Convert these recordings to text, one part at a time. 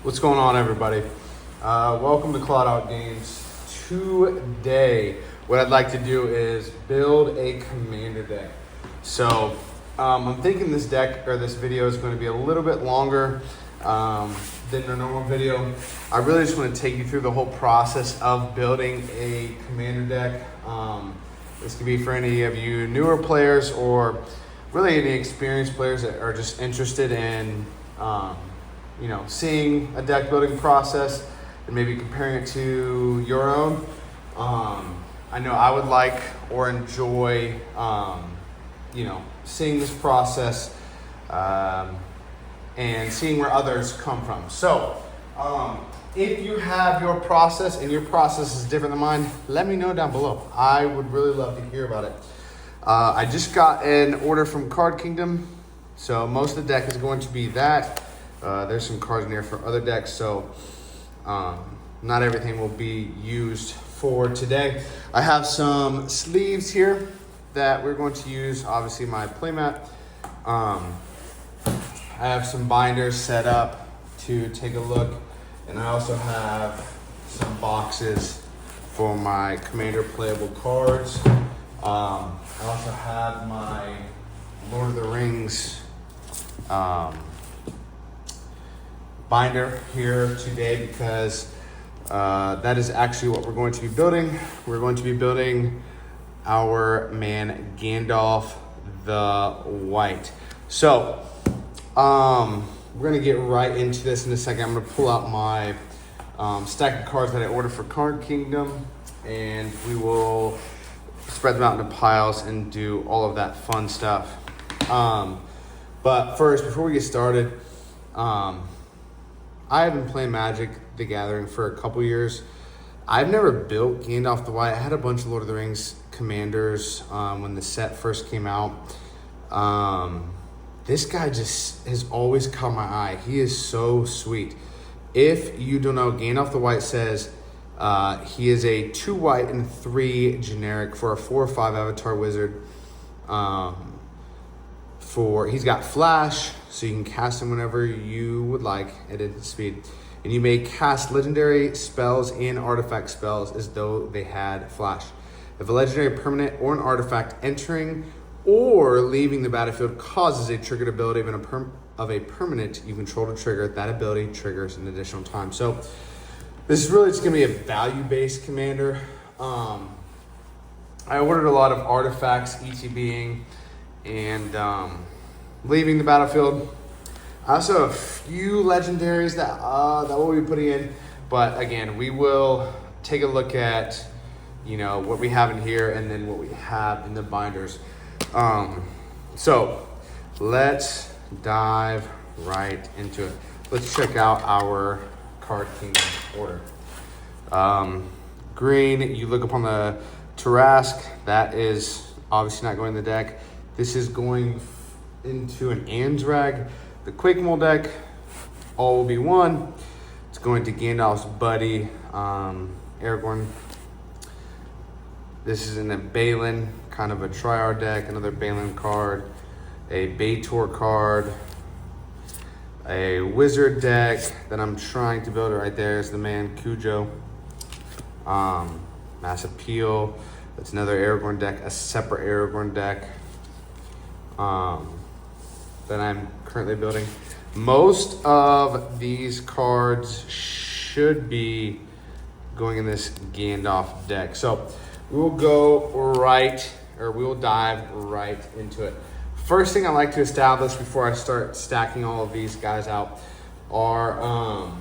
What's going on, everybody? Welcome to Cloud Out Games. Today, what I'd like to do is build a commander deck. So, I'm thinking this deck or this video is going to be a little bit longer than a normal video. I really just want to take you through the whole process of building a commander deck. This could be for any of you newer players or really any experienced players that are just interested in seeing a deck building process and maybe comparing it to your own. I know I would like or enjoy, seeing this process and seeing where others come from. So, if you have your process and your process is different than mine, let me know down below. I would really love to hear about it. I just got an order from Card Kingdom, so most of the deck is going to be that. There's some cards in here for other decks, so not everything will be used for today. I have some sleeves here that we're going to use, obviously my playmat. I have some binders set up to take a look, and I also have some boxes for my commander playable cards. I also have my Lord of the Rings binder here today because that is actually what we're going to be building. We're going to be building our man Gandalf the White. So we're gonna get right into this in a second. I'm gonna pull out my stack of cards that I ordered for Card Kingdom, and we will spread them out into piles and do all of that fun stuff. But first, before we get started, I have been playing Magic the Gathering for a couple years. I've never built Gandalf the White. I had a bunch of Lord of the Rings commanders when the set first came out. This guy just has always caught my eye. He is so sweet. If you don't know, Gandalf the White says he is a 2 white and 3 generic for a 4 or 5 avatar wizard. He's got flash, so you can cast him whenever you would like at instant speed. And you may cast legendary spells and artifact spells as though they had flash. If a legendary permanent or an artifact entering or leaving the battlefield causes a triggered ability of a permanent you control to trigger, that ability triggers an additional time. So this is really just gonna be a value-based commander. I ordered a lot of artifacts, ETBing, and leaving the battlefield. I also have a few legendaries that we'll be putting in, but again, we will take a look at what we have in here and then what we have in the binders. So let's dive right into it. Let's check out our Card Kingdom order. Green, you look upon the Tarask, that is obviously not going in the deck. This is going into an Andrag. The Quakemole deck, all will be one. It's going to Gandalf's buddy, Aragorn. This is in a Balin, kind of a Triard deck, another Balin card, a Baitor card, a Wizard deck that I'm trying to build. Right there is the man Cujo. Mass Appeal, that's another Aragorn deck, a separate Aragorn deck that I'm currently building. Most of these cards should be going in this Gandalf deck. So we will we will dive right into it. First thing I like to establish before I start stacking all of these guys out are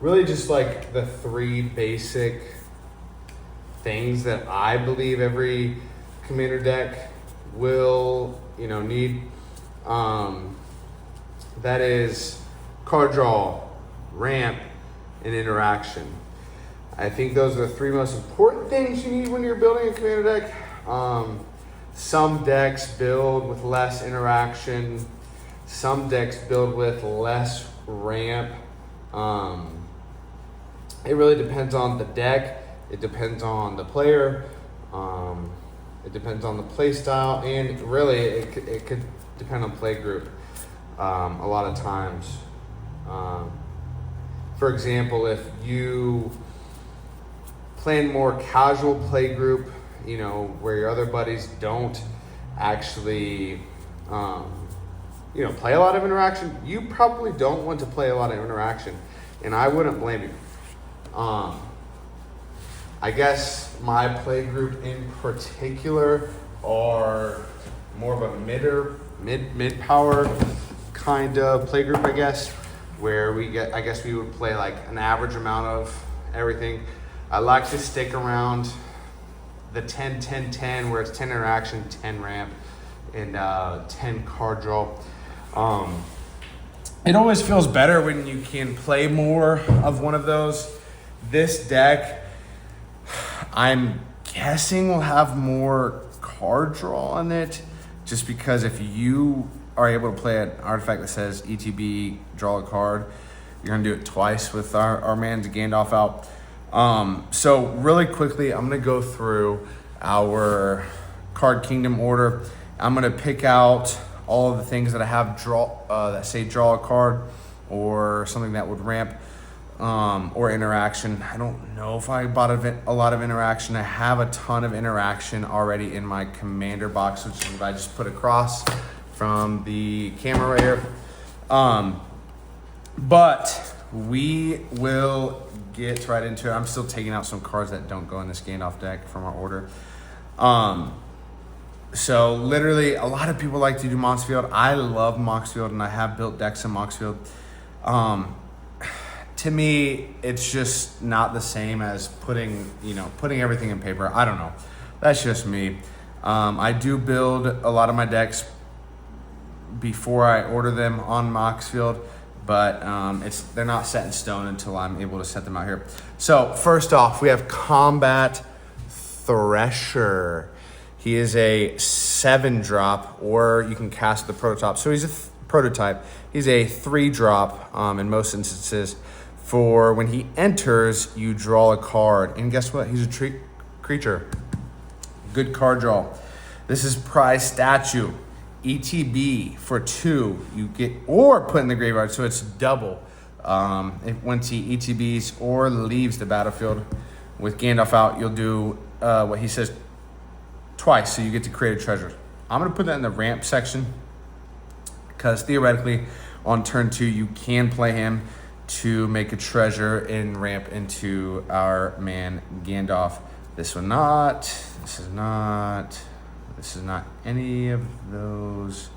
really just like the 3 basic things that I believe every commander deck will need. That is card draw, ramp, and interaction. I think those are the 3 most important things you need when you're building a commander deck. Some decks build with less interaction. Some decks build with less ramp. It really depends on the deck. It depends on the player. It depends on the play style, and really it could depend on play group a lot of times. For example, if you play in more casual play group, you know, where your other buddies don't actually, you know, play a lot of interaction, you probably don't want to play a lot of interaction, and I wouldn't blame you. I guess my play group in particular are more of a mid power kind of play group, I guess, where I guess we would play like an average amount of everything. I like to stick around the 10-10-10, where it's 10 interaction, 10 ramp, and 10 card draw. It always feels better when you can play more of one of those. This deck, I'm guessing, will have more card draw on it, just because if you are able to play an artifact that says ETB, draw a card, you're gonna do it twice with our man's Gandalf out. So really quickly, I'm gonna go through our card kingdom order. I'm gonna pick out all of the things that I have that say draw a card, or something that would ramp, or interaction. I don't know if I bought a lot of interaction. I have a ton of interaction already in my commander box, which is what I just put across from the camera right here. But we will get right into it. I'm still taking out some cards that don't go in this Gandalf deck from our order. So literally, a lot of people like to do Moxfield. I love Moxfield, and I have built decks in Moxfield. To me, it's just not the same as putting everything in paper. I don't know. That's just me. I do build a lot of my decks before I order them on Moxfield, but they're not set in stone until I'm able to set them out here. So first off, we have Combat Thresher. He is a 7-drop, or you can cast the prototype. So he's a prototype. He's a 3-drop in most instances. For when he enters, you draw a card. And guess what? He's a creature. Good card draw. This is prize statue. ETB for 2. You get, or put in the graveyard, so it's double. Once he ETBs or leaves the battlefield with Gandalf out, you'll do what he says twice, so you get to create a treasure. I'm gonna put that in the ramp section, because theoretically on turn 2 you can play him to make a treasure and ramp into our man Gandalf. This is not any of those.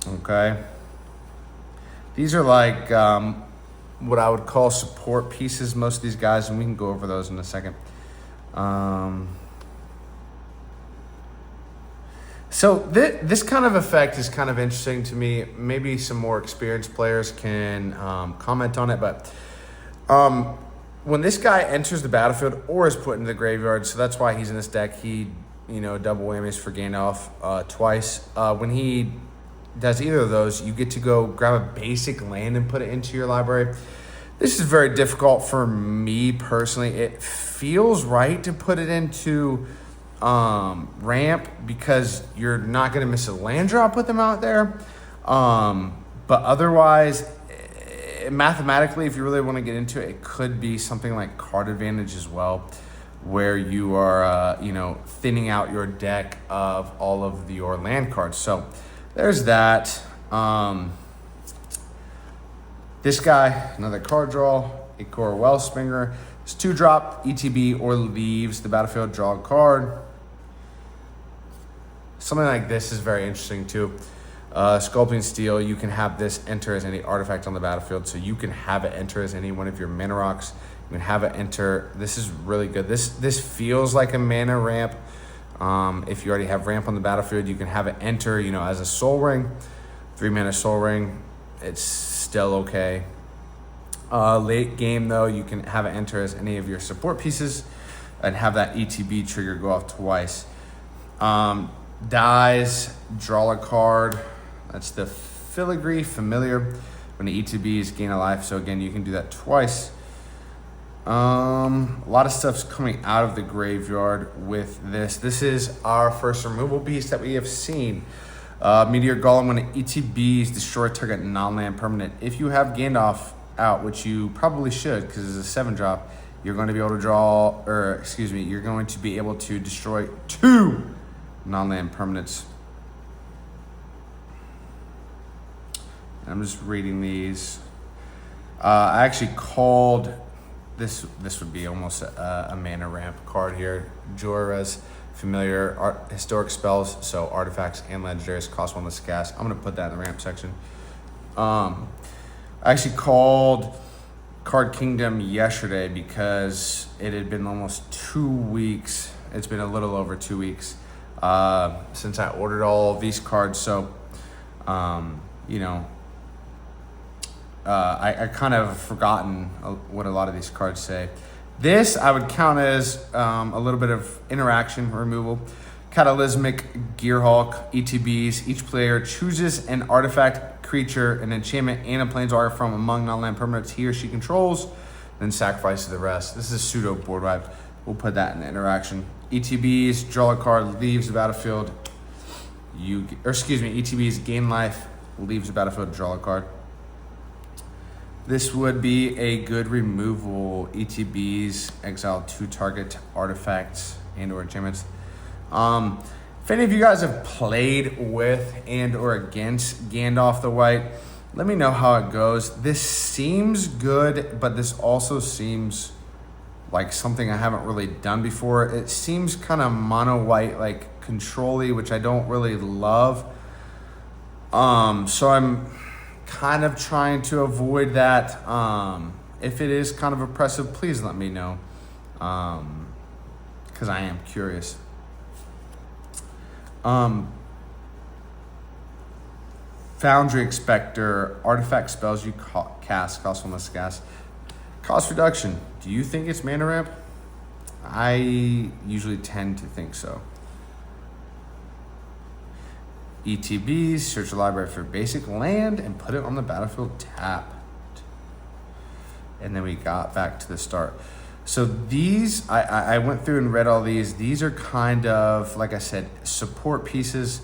Okay, these are like what I would call support pieces, most of these guys, and we can go over those in a second. So this kind of effect is kind of interesting to me. Maybe some more experienced players can comment on it, but when this guy enters the battlefield or is put into the graveyard, so that's why he's in this deck, he, double whammies for Gandalf twice. When he does either of those, you get to go grab a basic land and put it into your library. This is very difficult for me personally. It feels right to put it into ramp, because you're not going to miss a land drop with them out there. But otherwise, mathematically, if you really want to get into it, it could be something like card advantage as well, where you are, thinning out your deck of all of your land cards. So there's that. This guy, another card draw, Ikor Wellspringer. It's 2-drop, ETB, or leaves the battlefield, draw a card. Something like this is very interesting too. Sculpting Steel, you can have this enter as any artifact on the battlefield. So you can have it enter as any one of your mana rocks. You can have it enter. This is really good. This feels like a mana ramp. If you already have ramp on the battlefield, you can have it enter, as a soul ring. 3-mana soul ring. It's still okay. Late game though, you can have it enter as any of your support pieces and have that ETB trigger go off twice. Dies, draw a card. That's the Filigree Familiar. When the ETBs gain a life, so again, you can do that twice. A lot of stuff's coming out of the graveyard with this. This is our first removal beast that we have seen. Meteor Golem, when it ETBs, destroy target non-land permanent. If you have Gandalf out, which you probably should because it's a 7-drop, you're going to be able to draw, you're going to be able to destroy 2 non-land permanents. I'm just reading these. I actually called this. This would be almost a mana ramp card here. Jorah's familiar historic spells, so artifacts and legendaries cost 1 less to cast. I'm gonna put that in the ramp section. I actually called Card Kingdom yesterday because it had been almost 2 weeks. It's been a little over 2 weeks since I ordered all of these cards. So, you know, I kind of forgotten what a lot of these cards say. This I would count as a little bit of interaction removal. Cataclysmic Gearhulk ETBs. Each player chooses an artifact, creature, an enchantment, and a planeswalker from among non-land permanents he or she controls, then sacrifices the rest. This is pseudo board wipe. We'll put that in the interaction. ETBs, draw a card, leaves the battlefield. ETBs, gain life, leaves the battlefield, draw a card. This would be a good removal. ETBs, exile 2 target artifacts and or enchantments. If any of you guys have played with and or against Gandalf the White, let me know how it goes. This seems good, but this also seems like something I haven't really done before. It seems kind of mono white, like control-y, which I don't really love. So I'm kind of trying to avoid that. If it is kind of oppressive, please let me know, because I am curious. Foundry Expector, artifact spells you cast cost 1 less to cast. Cost reduction. Do you think it's mana ramp? I usually tend to think so. ETBs, search the library for basic land and put it on the battlefield tapped. And then we got back to the start. So these, I went through and read all these. These are kind of, like I said, support pieces.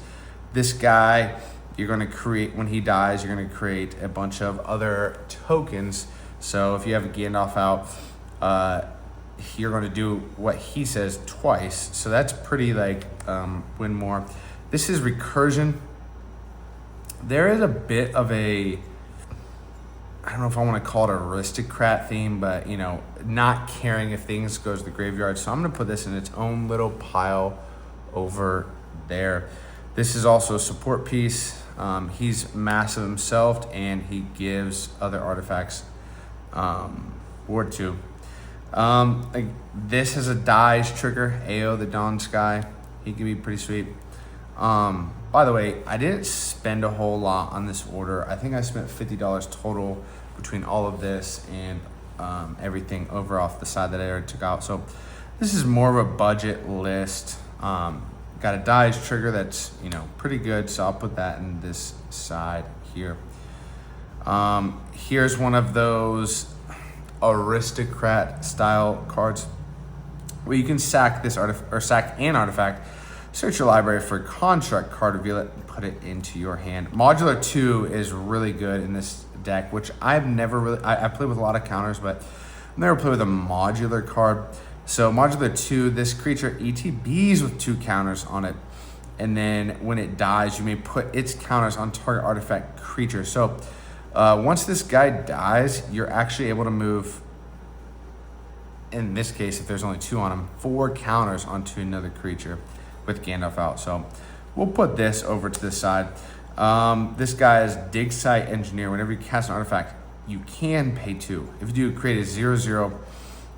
This guy, you're going to create, when he dies, you're going to create a bunch of other tokens. So if you have a Gandalf out, you're going to do what he says twice. So that's pretty like win more. This is recursion. There is a bit of a, I don't know if I want to call it an aristocrat theme, but you know, not caring if things goes to the graveyard. So I'm going to put this in its own little pile over there. This is also a support piece. He's massive himself, and he gives other artifacts ward 2. This has a dies trigger, AO the Dawn Sky. He can be pretty sweet. By the way, I didn't spend a whole lot on this order. I think I spent $50 total between all of this and everything over off the side that I already took out. So this is more of a budget list. Got a dies trigger that's, you know, pretty good. So I'll put that in this side here. Here's one of those aristocrat style cards where you can sack this sack an artifact, search your library for a construct card, reveal it, and put it into your hand. Modular 2 is really good in this deck, which I've never really, I played with a lot of counters, but I've never played with a modular card. So modular 2, this creature ETBs with 2 counters on it. And then when it dies, you may put its counters on target artifact creature. So once this guy dies, you're actually able to move, in this case, if there's only 2 on him, 4 counters onto another creature with Gandalf out. So we'll put this over to the side. This guy is Dig Site Engineer. Whenever you cast an artifact, you can pay 2. If you do, create a 0/0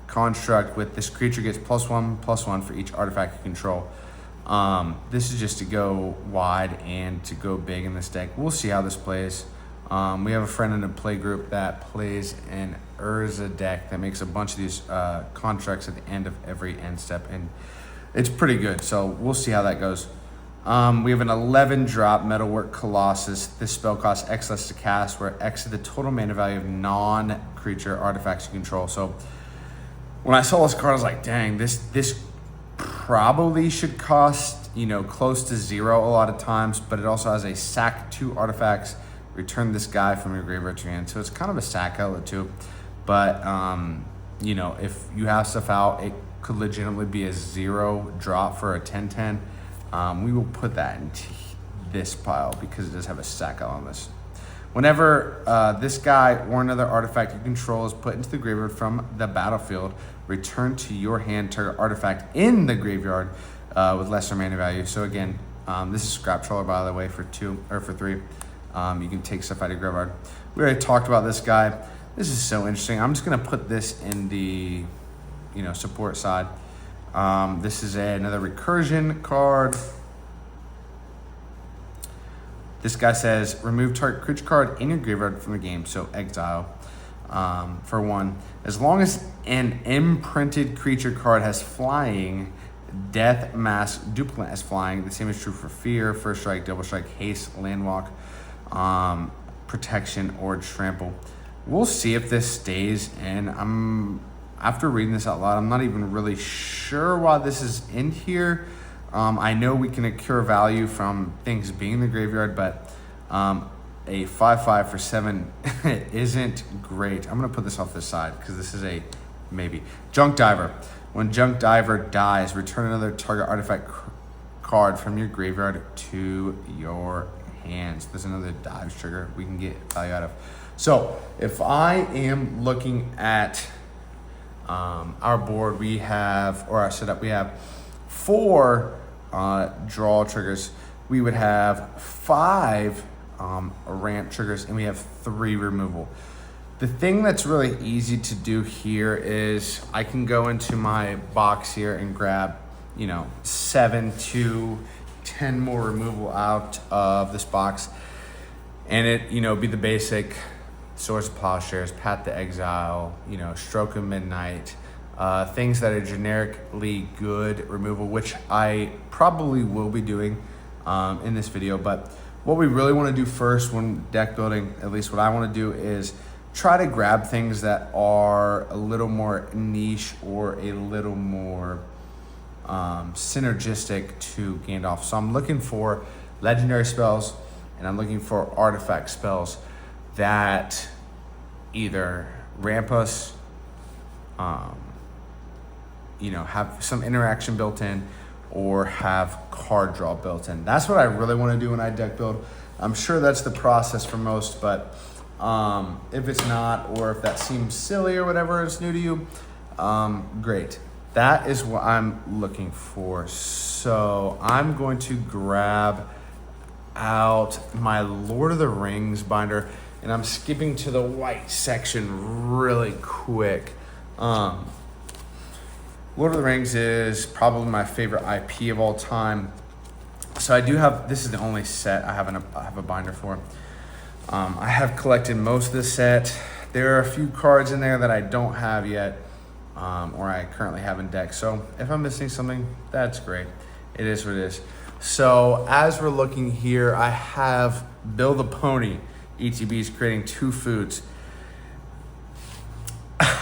construct with this creature gets +1/+1 for each artifact you control. This is just to go wide and to go big in this deck. We'll see how this plays. We have a friend in the play group that plays an Urza deck that makes a bunch of these constructs at the end of every end step, and it's pretty good. So we'll see how that goes. We have an 11-drop Metalwork Colossus. This spell costs X less to cast, where X is the total mana value of non-creature artifacts you control. So when I saw this card, I was like, dang, this probably should cost, you know, close to 0 a lot of times, but it also has a sack 2 artifacts, return this guy from your graveyard to your hand. So it's kind of a sack outlet too. But, you know, if you have stuff out, it could legitimately be a 0 drop for a 10/10. We will put that into this pile because it does have a sack out on this. Whenever this guy or another artifact you control is put into the graveyard from the battlefield, return to your hand target artifact in the graveyard with lesser mana value. So again, this is Scrap Trawler, by the way, for 2 or for 3. You can take stuff out of your graveyard. We already talked about this guy. This is so interesting. I'm just gonna put this in the, you know, support side. This is another recursion card. This guy says, remove target creature card in your graveyard from the game, so exile for 1. As long as an imprinted creature card has flying, death, mask, duplicate has flying. The same is true for fear, first strike, double strike, haste, landwalk, protection, or trample. We'll see if this stays in. After reading this out loud, I'm not even really sure why this is in here. I know we can accrue value from things being in the graveyard, but a 5/5 for 7 isn't great. I'm gonna put this off this side because this is a maybe. Junk Diver. When Junk Diver dies, return another target artifact card from your graveyard to your hands. There's another dive trigger we can get value out of. So if I am looking at our board, we have, or our setup, we have 4 draw triggers. We would have 5 ramp triggers, and we have 3 removal. The thing that's really easy to do here is I can go into my box here and grab, you know, 7 to 10 more removal out of this box, and it, you know, be the basic Swords of Plowshares, Path to Exile, you know, Stroke of Midnight, things that are generically good removal, which I probably will be doing in this video. But what we really want to do first when deck building, at least what I want to do, is try to grab things that are a little more niche or a little more synergistic to Gandalf. So I'm looking for legendary spells, and I'm looking for artifact spells that either ramp us, you know, have some interaction built in, or have card draw built in. That's what I really want to do when I deck build. I'm sure that's the process for most, but if it's not, or if that seems silly or whatever is new to you, great. That is what I'm looking for. So I'm going to grab out my Lord of the Rings binder, and I'm skipping to the white section really quick. Lord of the Rings is probably my favorite IP of all time. So I do have, this is the only set I have a binder for. I have collected most of the set. There are a few cards in there that I don't have yet, or I currently have in deck. So if I'm missing something, that's great. It is what it is. So as we're looking here, I have Bill the Pony. ETB is creating 2 foods.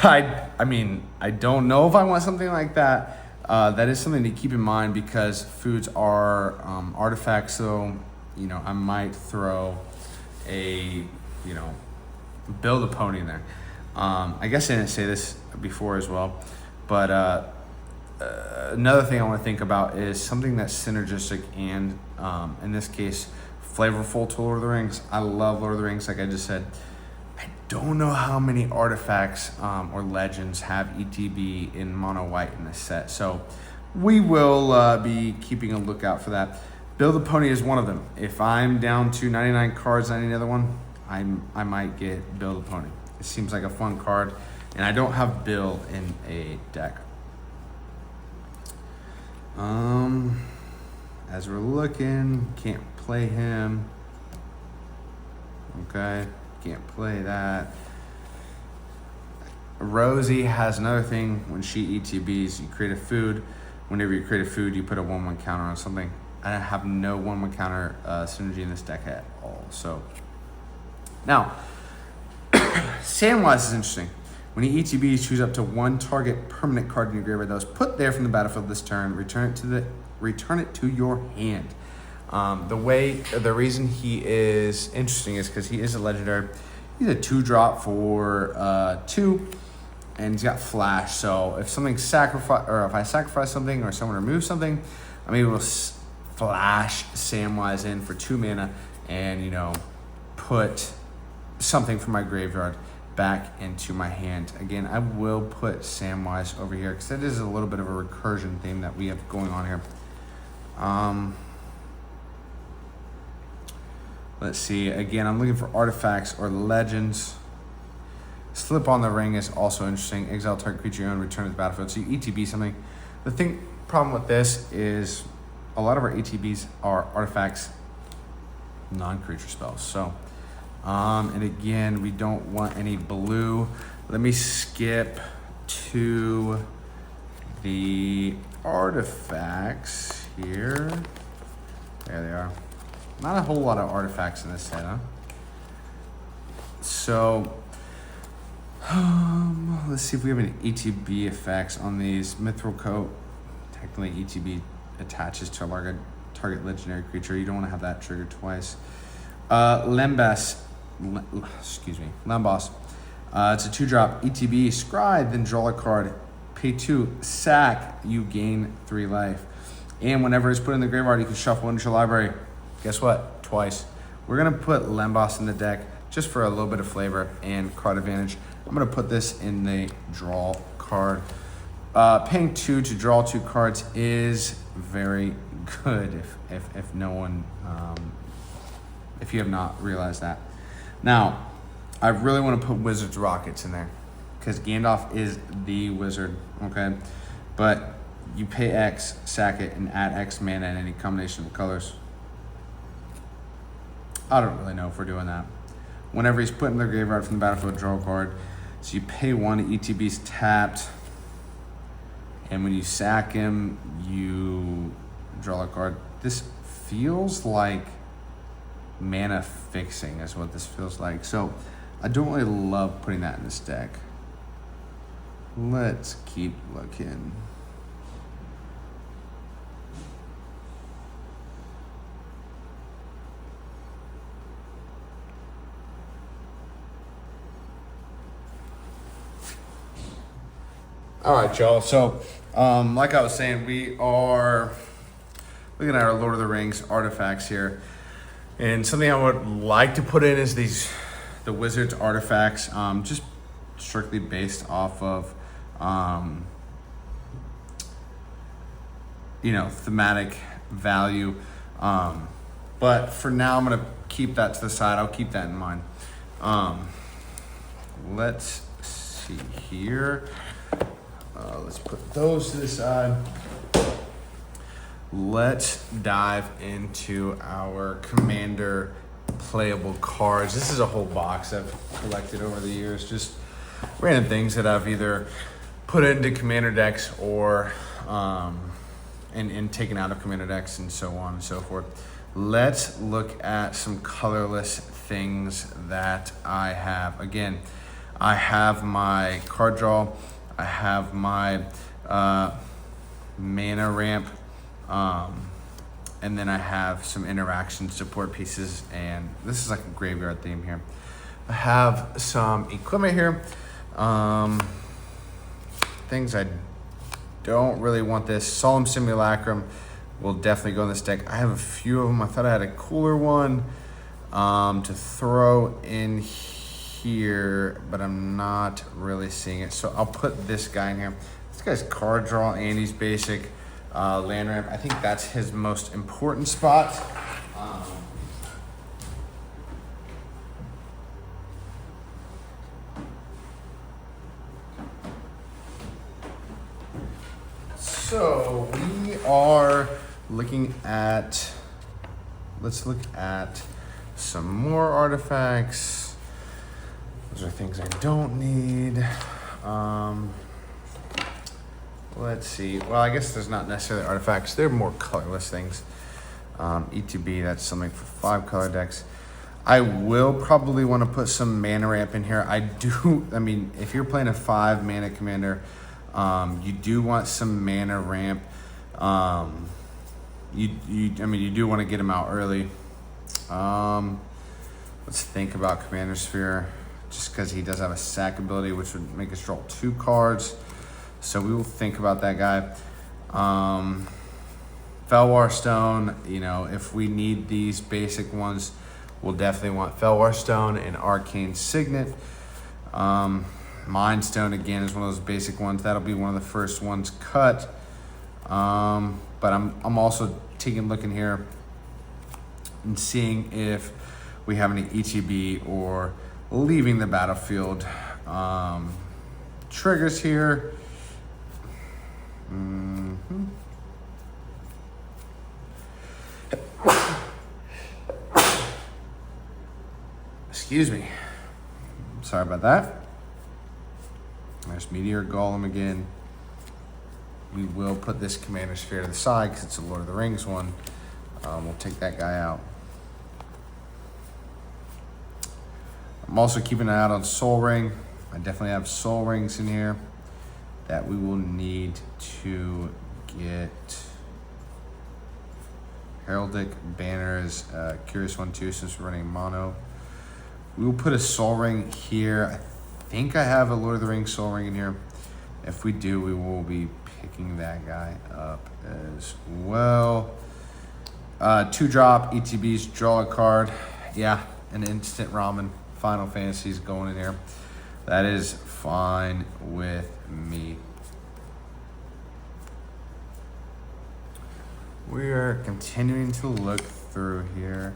I mean, I don't know if I want something like that. That is something to keep in mind because foods are artifacts. So, you know, I might throw a, you know, Bill the Pony in there. I guess I didn't say this before as well, but another thing I want to think about is something that's synergistic and, in this case, flavorful to Lord of the Rings. I love Lord of the Rings, like I just said. I don't know how many artifacts or legends have ETB in mono white in this set, so we will be keeping a lookout for that. Bill the Pony is one of them. If I'm down to 99 cards on any other one, I might get Bill the Pony. It seems like a fun card, and I don't have Bill in a deck. As we're looking, can't play him. Okay, can't play that. Rosie has another thing. When she ETBs, you create a food. Whenever you create a food, you put a 1/1 counter on something. I have no 1/1 counter synergy in this deck at all. So now, Sandwise is interesting. When you ETB, choose up to 1 target permanent card in your graveyard that was put there from the battlefield this turn. Return it to your hand. The reason he is interesting is because he is a legendary. He's a 2-drop for 2, and he's got flash. So if something if I sacrifice something or someone removes something, I'm able to flash Samwise in for 2 mana, and put something from my graveyard back into my hand. Again, I will put Samwise over here because that is a little bit of a recursion theme that we have going on here. Let's see. Again, I'm looking for artifacts or legends. Slip on the Ring is also interesting. Exile target creature you own, return to the battlefield. So you ETB something. The problem with this is a lot of our ETBs are artifacts, non-creature spells. So, and again, we don't want any blue. Let me skip to the artifacts here. There they are. Not a whole lot of artifacts in this set, huh? So, let's see if we have any ETB effects on these. Mithril Coat, technically ETB attaches to a target legendary creature. You don't want to have that triggered twice. Lembas. It's a 2-drop ETB. Scry, then draw a card. Pay 2. Sack. You gain 3 life. And whenever it's put in the graveyard, you can shuffle into your library. Guess what? Twice. We're going to put Lembas in the deck just for a little bit of flavor and card advantage. I'm going to put this in the draw card. Paying 2 to draw 2 cards is very good if no one, if you have not realized that. Now, I really want to put Wizard's Rockets in there because Gandalf is the wizard, okay? But you pay X, sack it, and add X mana in any combination of colors. I don't really know if we're doing that. Whenever he's put in the graveyard from the battlefield, draw a card. So you pay 1, ETB's tapped. And when you sack him, you draw a card. This feels like mana fixing is what this feels like. So I don't really love putting that in this deck. Let's keep looking. All right, y'all. So, like I was saying, we are looking at our Lord of the Rings artifacts here. And something I would like to put in is the Wizard's artifacts, just strictly based off of, thematic value. But for now, I'm going to keep that to the side. I'll keep that in mind. Let's see here. Let's put those to the side. Let's dive into our Commander playable cards. This is a whole box I've collected over the years. Just random things that I've either put into Commander decks or and taken out of Commander decks and so on and so forth. Let's look at some colorless things that I have. Again, I have my card draw. I have my mana ramp, and then I have some interaction support pieces, and this is like a graveyard theme here. I have some equipment here, things I don't really want. This Solemn Simulacrum will definitely go in this deck. I have a few of them. I thought I had a cooler one to throw in here, but I'm not really seeing it. So I'll put this guy in here. This guy's card draw and he's basic land ramp. I think that's his most important spot. So we are looking at, let's look at some more artifacts. Those are things I don't need. Let's see. Well, I guess there's not necessarily artifacts. They're more colorless things. ETB, that's something for 5 color decks. I will probably want to put some mana ramp in here. I mean, if you're playing a 5 mana commander, you do want some mana ramp. I mean, you do want to get him out early. Let's think about Commander Sphere, just because he does have a sack ability, which would make us draw 2 cards. So we will think about that guy. Felwar Stone, you know, if we need these basic ones, we'll definitely want Felwar Stone and Arcane Signet. Mind Stone, again, is one of those basic ones. That'll be one of the first ones cut. But I'm also taking a look in here and seeing if we have any ETB or leaving the battlefield triggers here. Excuse me. Sorry about that. There's Meteor Golem again. We will put this Commander Sphere to the side because it's a Lord of the Rings one. We'll take that guy out. I'm also keeping an eye out on Soul Ring. I definitely have Soul Rings in here that we will need to get. Heraldic Banner is a curious one too, since we're running mono. We will put a Soul Ring here. I think I have a Lord of the Rings Soul Ring in here. If we do, we will be picking that guy up as well. 2-drop ETBs, draw a card. Yeah, an instant ramen. Final Fantasy's going in here. That is fine with me. We are continuing to look through here.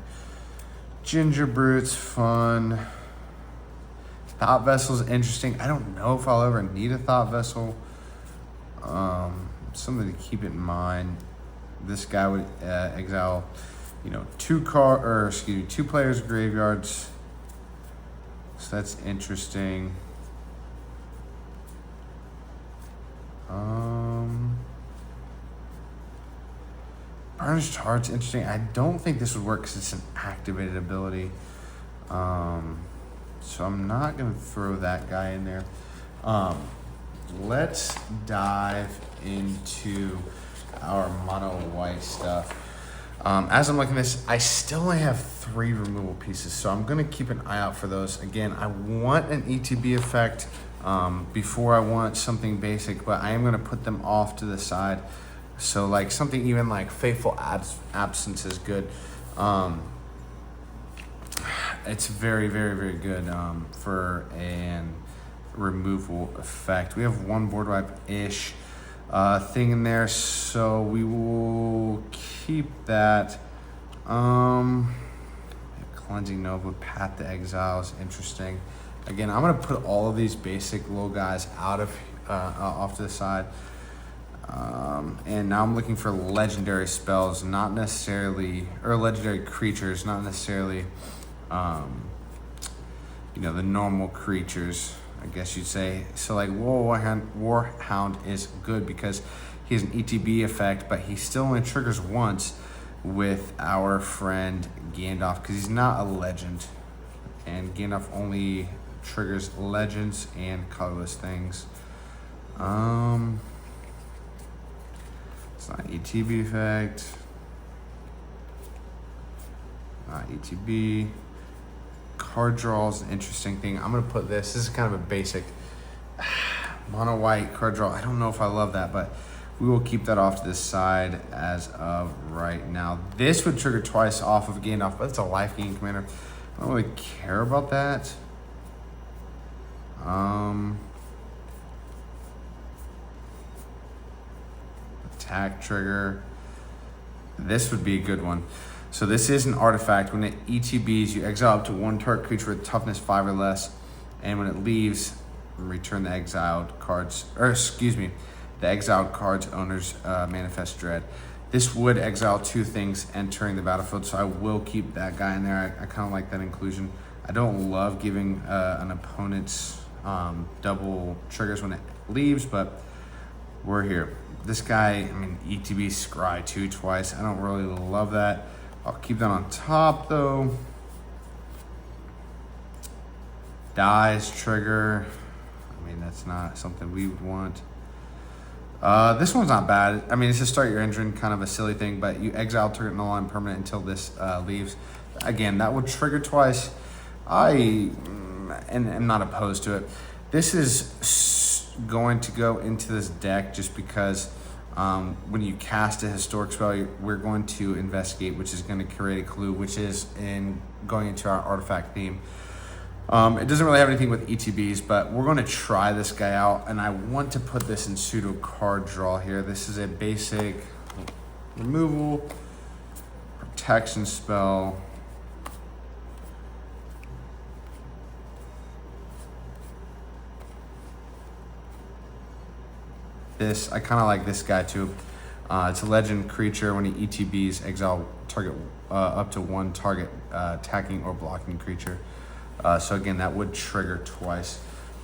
Ginger Brute's fun. Thought Vessel's interesting. I don't know if I'll ever need a Thought Vessel. Something to keep in mind. This guy would exile, you know, 2 players' graveyards. So that's interesting. Burnished Heart's interesting. I don't think this would work because it's an activated ability. So I'm not going to throw that guy in there. Let's dive into our mono white stuff. As I'm looking at this, I still only have 3 removal pieces, so I'm going to keep an eye out for those. Again, I want an ETB effect before I want something basic, but I am going to put them off to the side. So like something even like Faithful Absence is good. It's very, very, very good for an removal effect. We have 1 board wipe-ish thing in there, so we will keep that. Cleansing Nova, Path to Exile is interesting. Again, I'm gonna put all of these basic little guys out of off to the side. And now I'm looking for legendary spells, not necessarily, or legendary creatures, not necessarily, you know, the normal creatures, I guess you'd say. So like Warhound is good because he has an ETB effect, but he still only triggers once with our friend Gandalf because he's not a legend. And Gandalf only triggers legends and colorless things. It's not ETB effect. Not ETB. Card draw is an interesting thing. I'm gonna put this is kind of a basic mono white card draw. I don't know if I love that, but we will keep that off to the side as of right now. This would trigger twice off of Gandalf, but it's a life gain commander. I don't really care about that. Attack trigger. This would be a good one. So this is an artifact. When it ETBs, you exile up to 1 target creature with toughness 5 or less, and when it leaves, return the exiled cards, or excuse me, the exiled card's owner's manifest dread. This would exile 2 things entering the battlefield, so I will keep that guy in there. I kind of like that inclusion. I don't love giving an opponent's double triggers when it leaves, but we're here. This guy, I mean, ETB Scry 2 twice. I don't really love that. I'll keep that on top though. Dies trigger. I mean, that's not something we would want. This one's not bad. I mean, it's just start your engine, kind of a silly thing, but you exile target null line permanent until this leaves. Again, that would trigger twice. I am not opposed to it. This is going to go into this deck just because when you cast a historic spell, we're going to investigate, which is going to create a clue, which is in going into our artifact theme. It doesn't really have anything with ETBs, but we're going to try this guy out, and I want to put this in pseudo card draw here. This is a basic removal, protection spell. I kind of like this guy too. It's a legend creature. When he ETBs, exile target up to one target attacking or blocking creature. So again, that would trigger twice.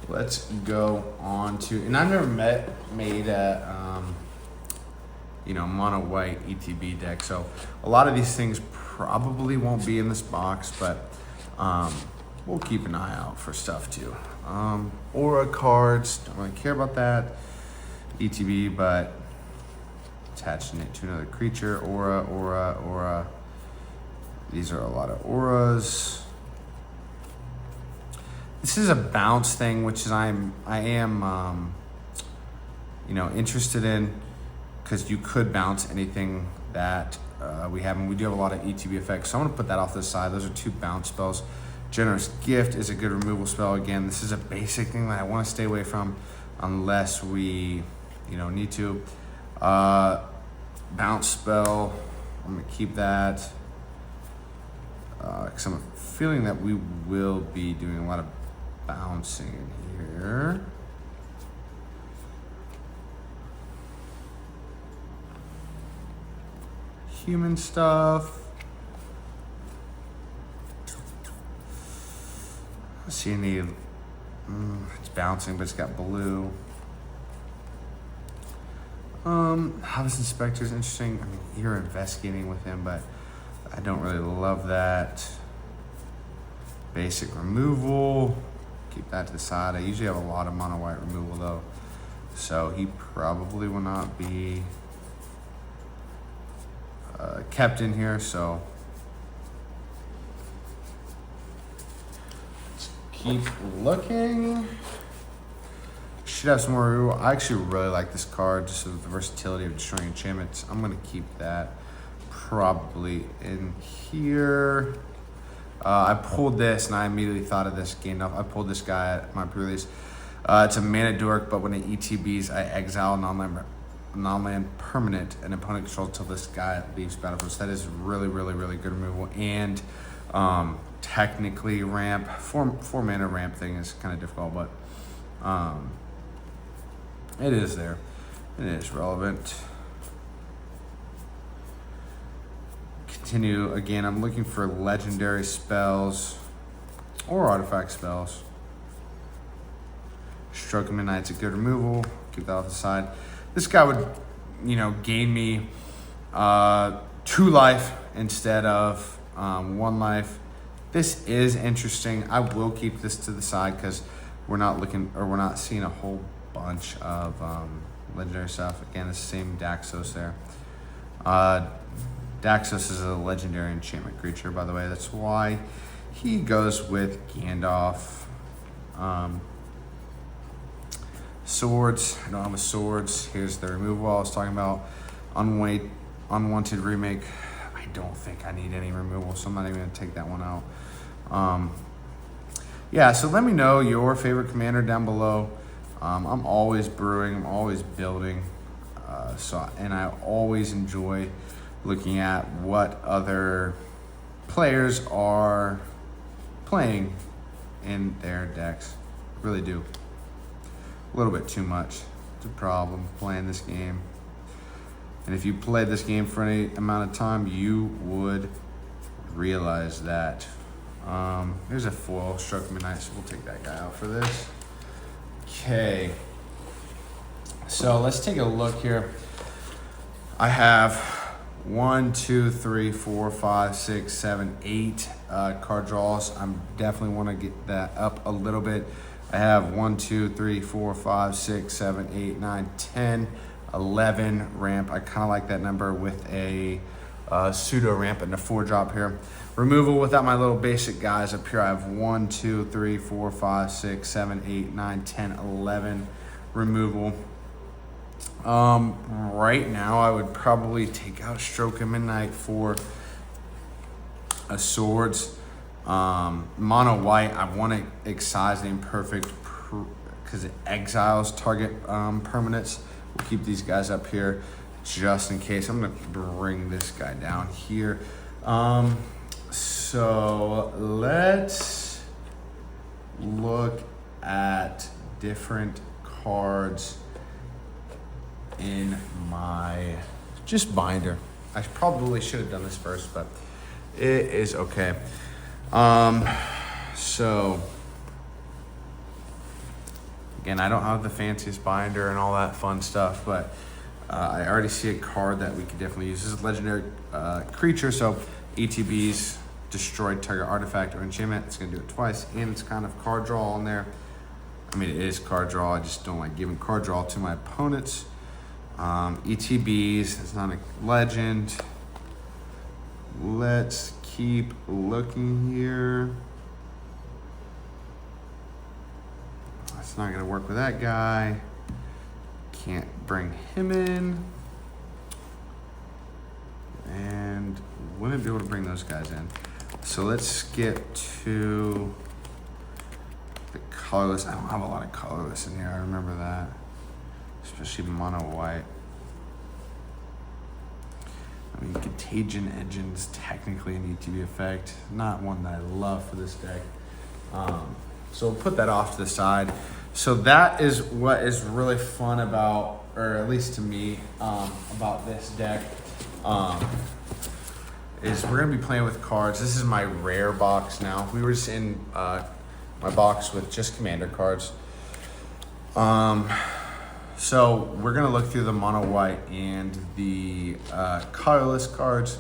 Let's go on to, and I've never made a mono white ETB deck. So a lot of these things probably won't be in this box, but we'll keep an eye out for stuff too. Aura cards, don't really care about that. ETB, but attaching it to another creature. Aura. These are a lot of auras. This is a bounce thing, which is I am interested in, because you could bounce anything that we have, and we do have a lot of ETB effects. So I'm gonna put that off to the side. Those are two bounce spells. Generous Gift is a good removal spell. Again, this is a basic thing that I want to stay away from unless we need to. Bounce spell, I'm gonna keep that because I'm feeling that we will be doing a lot of bouncing in here. Human stuff. I see any, it's bouncing, but it's got blue. House Inspector is interesting. I mean, you're investigating with him, but I don't really love that. Basic removal, keep that to the side. I usually have a lot of mono white removal though, so he probably will not be kept in here. So let's keep looking. Should have some more removal. I actually really like this card, just with the versatility of destroying enchantments. I'm gonna keep that probably in here. I pulled this and I immediately thought of this Gandalf. I pulled this guy at my pre-release. It's a mana dork, but when it ETBs, I exile non-land permanent and opponent control until this guy leaves battlefield. So that is really, really, really good removal. And technically ramp, four mana ramp thing is kind of difficult, but it is there. It is relevant. Continue. Again, I'm looking for legendary spells or artifact spells. Stroke of Midnight's a good removal. Keep that off the side. This guy would, gain me 2 life instead of 1 life. This is interesting. I will keep this to the side because we're not seeing a whole bunch of legendary stuff. Again, it's the same Daxos there. Daxos is a legendary enchantment creature, by the way. That's why he goes with Gandalf. Swords. I don't have a swords. Here's the removal I was talking about. Unwanted remake. I don't think I need any removal, so I'm not even going to take that one out. Yeah, so let me know your favorite commander down below. I'm always brewing. I'm always building. And I always enjoy looking at what other players are playing in their decks. Really do. A little bit too much. It's a problem playing this game. And if you played this game for any amount of time, you would realize that. Here's a foil, Stroke Midnight, so we'll take that guy out for this. Okay. So let's take a look here. I have 1, 2, 3, 4, 5, 6, 7, 8 card draws. I definitely want to get that up a little bit. I have 1, 2, 3, 4, 5, 6, 7, 8, 9, 10 11 ramp. I kind of like that number with a pseudo ramp and a 4-drop here. Removal without my little basic guys up here. I have 1, 2, 3, 4, 5, 6, 7, 8, 9, 10, 11 removal. Right now I would probably take out Stroke of Midnight for a Swords. Mono white, I want to excise the Imperfect because it exiles target permanents. We'll keep these guys up here just in case. I'm going to bring this guy down here. So let's look at different cards in my just binder. I probably should have done this first, but it is okay. So again, I don't have the fanciest binder and all that fun stuff, but I already see a card that we could definitely use. This is a legendary creature, so ETBs, destroy target artifact or enchantment. It's gonna do it twice, and it's kind of card draw on there. I mean, it is card draw. I just don't like giving card draw to my opponents. ETBs, it's not a legend. Let's keep looking here. It's not gonna work with that guy. Can't bring him in. And wouldn't be able to bring those guys in. So let's skip to the colorless. I don't have a lot of colorless in here, I remember that. Especially mono white. I mean, Contagion Engine's technically an ETB effect. Not one that I love for this deck. So we'll put that off to the side. So that is what is really fun about, or at least to me, about this deck. Is we're gonna be playing with cards. This is my rare box now. We were just in my box with just commander cards. So we're gonna look through the mono white and the colorless cards,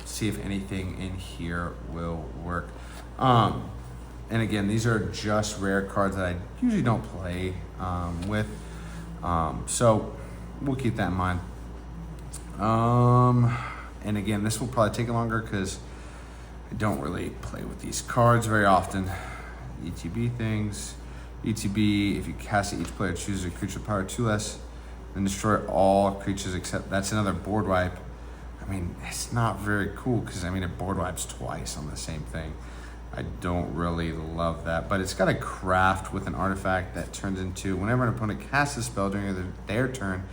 see if anything in here will work. And again, these are just rare cards that I usually don't play with. So we'll keep that in mind. And again, this will probably take longer because I don't really play with these cards very often. ETB things. ETB, if you cast it, each player chooses a creature with power 2 less, then destroy all creatures except, that's another board wipe. I mean, it's not very cool because, I mean, it board wipes twice on the same thing. I don't really love that, but it's got a craft with an artifact that turns into, whenever an opponent casts a spell during their turn,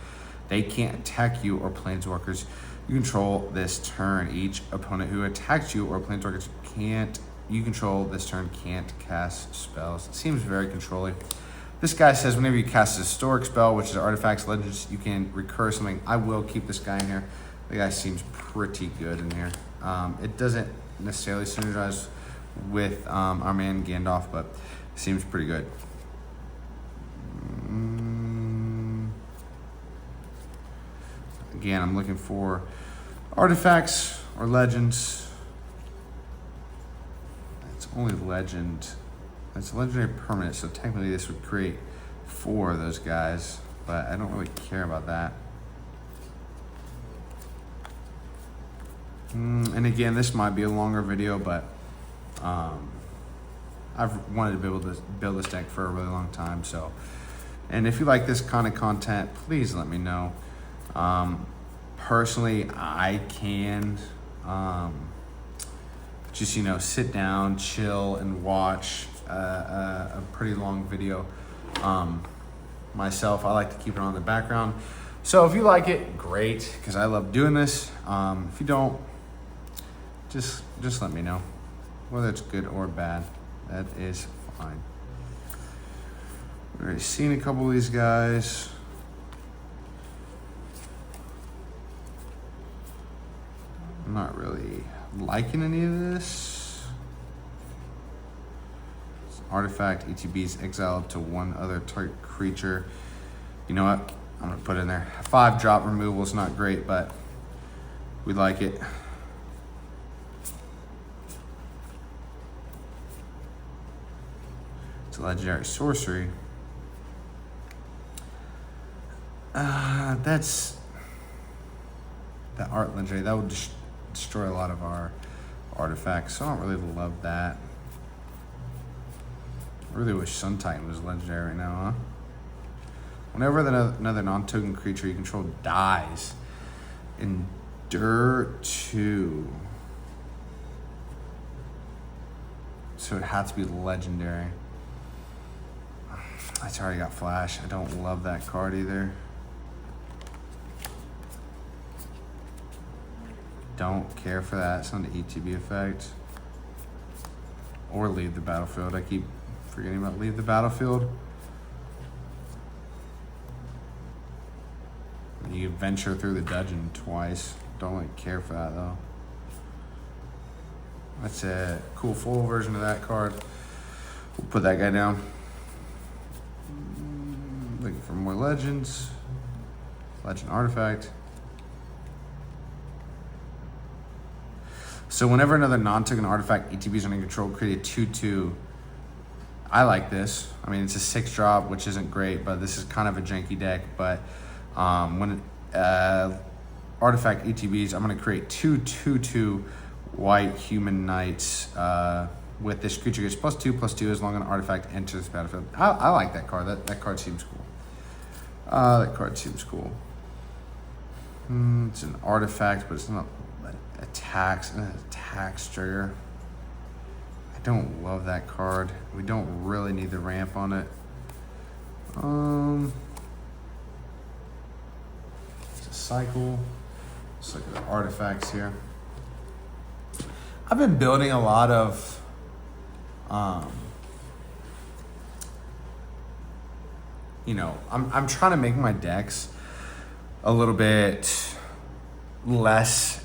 they can't attack you or planeswalkers you control this turn. Each opponent who attacks you or planeswalkers you control this turn can't cast spells. It seems very controlling. This guy says whenever you cast a historic spell, which is artifacts, legends, you can recur something. I will keep this guy in here. The guy seems pretty good in here. It doesn't necessarily synergize with our man Gandalf, but seems pretty good. Again, I'm looking for artifacts or legends. It's only legend. It's a legendary permanent, so technically this would create 4 of those guys, but I don't really care about that. And again, this might be a longer video, but I've wanted to be able to build this deck for a really long time. So, and if you like this kind of content, please let me know. Personally, I can just, you know, sit down, chill, and watch a pretty long video. Myself, I like to keep it on in the background. So if you like it, great, because I love doing this. If you don't, just let me know, whether it's good or bad. That is fine. We've already seen a couple of these guys. I'm not really liking any of this. Artifact, ETBs exiled to one other target creature. You know what? I'm gonna put it in there. 5-drop removal is not great, but we like it. It's a legendary sorcery. That's that art legendary. That would destroy a lot of our artifacts. So I don't really love that. I really wish Sun Titan was legendary right now, huh? Whenever another non-token creature you control dies, endure 2. So it had to be legendary. That's already got flash. I don't love that card either. Don't care for that. It's not an ETB effect. Or leave the battlefield. I keep forgetting about leave the battlefield. You venture through the dungeon twice. Don't really care for that though. That's a cool full version of that card. We'll put that guy down. Looking for more legends. Legend artifact. So whenever another non-token artifact ETBs under your control, create a 2/2. I like this. I mean, it's a 6-drop, which isn't great, but this is kind of a janky deck. But when artifact ETBs, I'm going to create 2/2/2 white human knights with this creature gets +2/+2 as long as an artifact enters the battlefield. I like that card. That card seems cool. That card seems cool. It's an artifact, but it's not a tax trigger. I don't love that card. We don't really need the ramp on it. It's a cycle. Let's look at the artifacts here. I've been building a lot of I'm trying to make my decks a little bit less,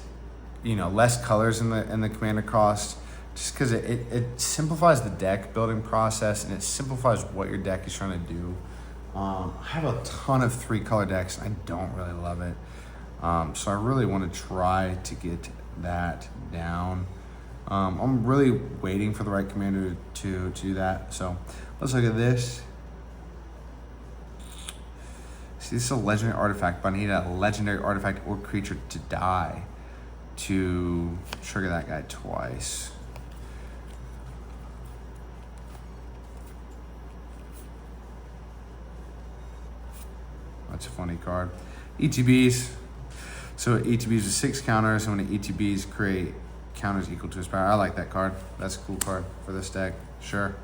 less colors in the commander cost, just because it simplifies the deck building process and it simplifies what your deck is trying to do. I have a ton of 3-color decks. I don't really love it. So I really want to try to get that down. I'm really waiting for the right commander to do that. So let's look at this. See, this is a legendary artifact, but I need a legendary artifact or creature to die to trigger that guy twice. That's a funny card. ETBs. So ETBs is 6 counters, and when the ETBs create counters equal to his power. I like that card. That's a cool card for this deck. Sure.